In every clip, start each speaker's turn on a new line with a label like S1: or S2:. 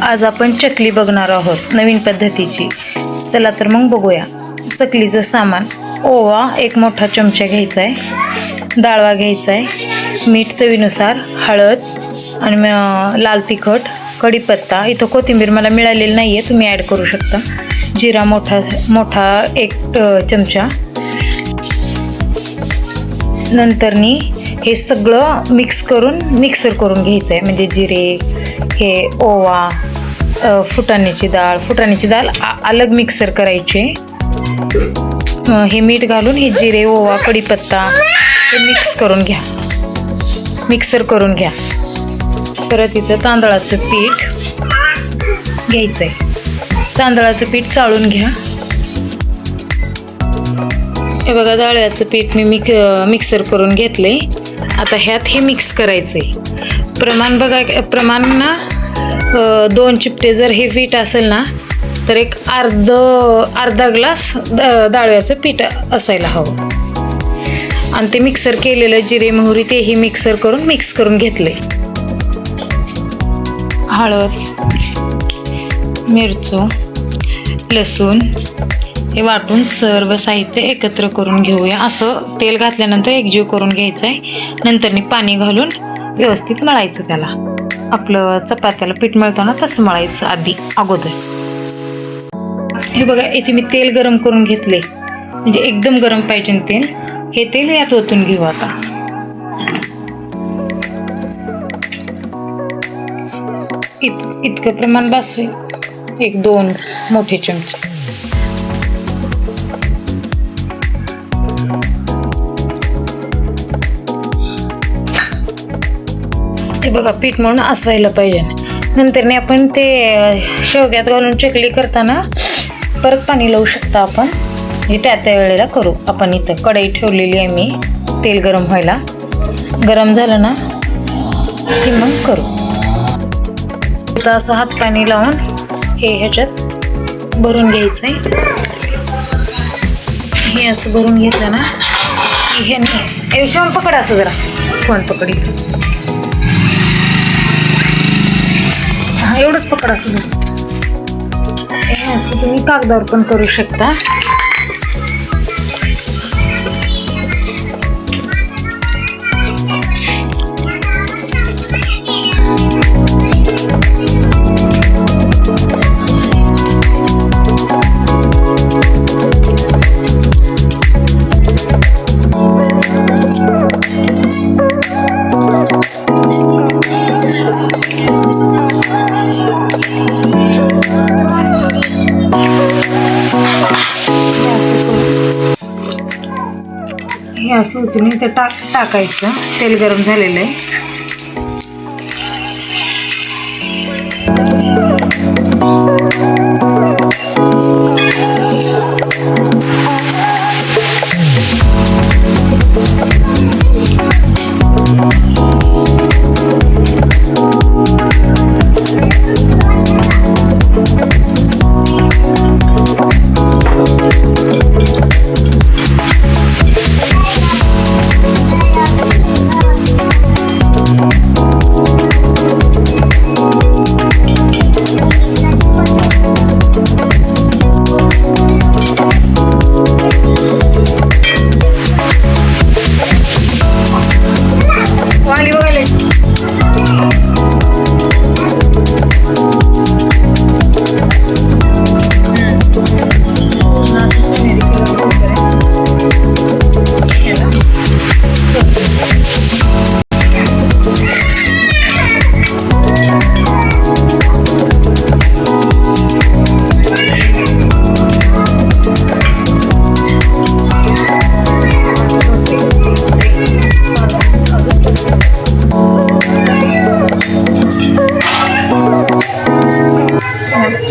S1: आज आपण चकली बघणार आहोत नवीन पद्धतीची. चला तर मग बघूया. चकलीचं सामान: ओवा 1 मोठा चमचा घ्यायचा आहे, डाळवा घ्यायचा आहे, मीठ चवीनुसार, हळद आणि लाल तिखट, कढीपत्ता. इथं कोथिंबीर मला मिळालेली नाही आहे, तुम्ही ॲड करू शकता. जिरा मोठा 1 चमचा. नंतरनी हे सगळं मिक्सर करून घ्यायचं आहे. म्हणजे जिरे, हे ओवा, फुटाण्याची डाळ अलग मिक्सर करायचे. हे मीठ घालून हे जिरे, ओवा, कढीपत्ता हे मिक्सर करून घ्या. परत इथं तांदळाचं पीठ घ्यायचं आहे. तांदळाचं पीठ चाळून घ्या. हे बघा, डाळ्याचं पीठ मी मिक्सर करून घेतलंय. आता ह्यात हे मिक्स करायचं आहे. प्रमाण बघा, प्रमाण ना 2 चिपटे जर हे पीठ असेल ना तर एक अर्धा ग्लास डाळव्याचं पीठ असायला हवं. आणि ते मिक्सर केलेलं जिरे, मोहरी तेही मिक्स करून घेतले. हळद, मिरचो, लसूण हे वाटून सर्व साहित्य एकत्र करून घेऊया. असं तेल घातल्यानंतर एकजीव करून घ्यायचं आहे. नंतरनी पाणी घालून व्यवस्थित मळायचं. त्याला आपलं चपात्याला पीठ मळतो ना तसं मळायचं अगोदर. हे बघा, इथे मी तेल गरम करून घेतले. म्हणजे एकदम गरम पाहिजे तेल. हे तेल यात ओतून घेऊ आता. इतकं प्रमाण बास होईल. 1-2 मोठे चमचे. हे बघा, पीठ म्हणून असवायला पाहिजे. नंतरने आपण ते शेवग्यात घालून चकली करताना परत पाणी लावू शकता आपण. हे त्या वेळेला करू आपण. इथं कढई ठेवलेली आहे मी तेल गरम व्हायला. गरम झालं ना की मग करू. आता असं हात पाणी लावून हे ह्याच्यात भरून घ्यायचं आहे. हे असं भरून घेतलं ना की हे शिवण पकड, असं जरा फोन पकडी. एवढंच पकड असं. हे असं तुम्ही कागदावर पण करू शकता. हे असं उचलून इथं टाकायचं. तेल गरम झालेलं आहे.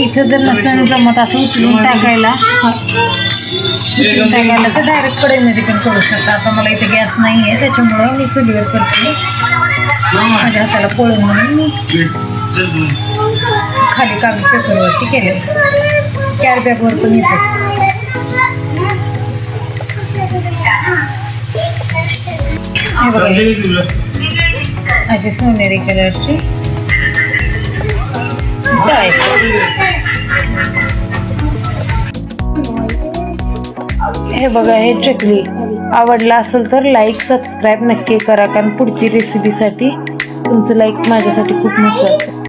S1: इथं जर नसेल जमत असं उचलून टाकायला तर डायरेक्ट कढईमध्ये पण करू शकता. आता मला इथे गॅस नाही आहे त्याच्यामुळं मी चुलीवर करते. माझ्या हाताला पोळून म्हणून मी खाली कागद पेपरवरती केले. कॅरी बॅगवर पण येतं. हे बघा, असे सोनेरी कलरचे डाळ करायचं. हे बघा, हे चकली आवडला असेल तर लाईक सबस्क्राईब नक्की करा, कारण पुढची रेसिपीसाठी तुमचं लाईक माझ्यासाठी खूप महत्त्वाचं आहे.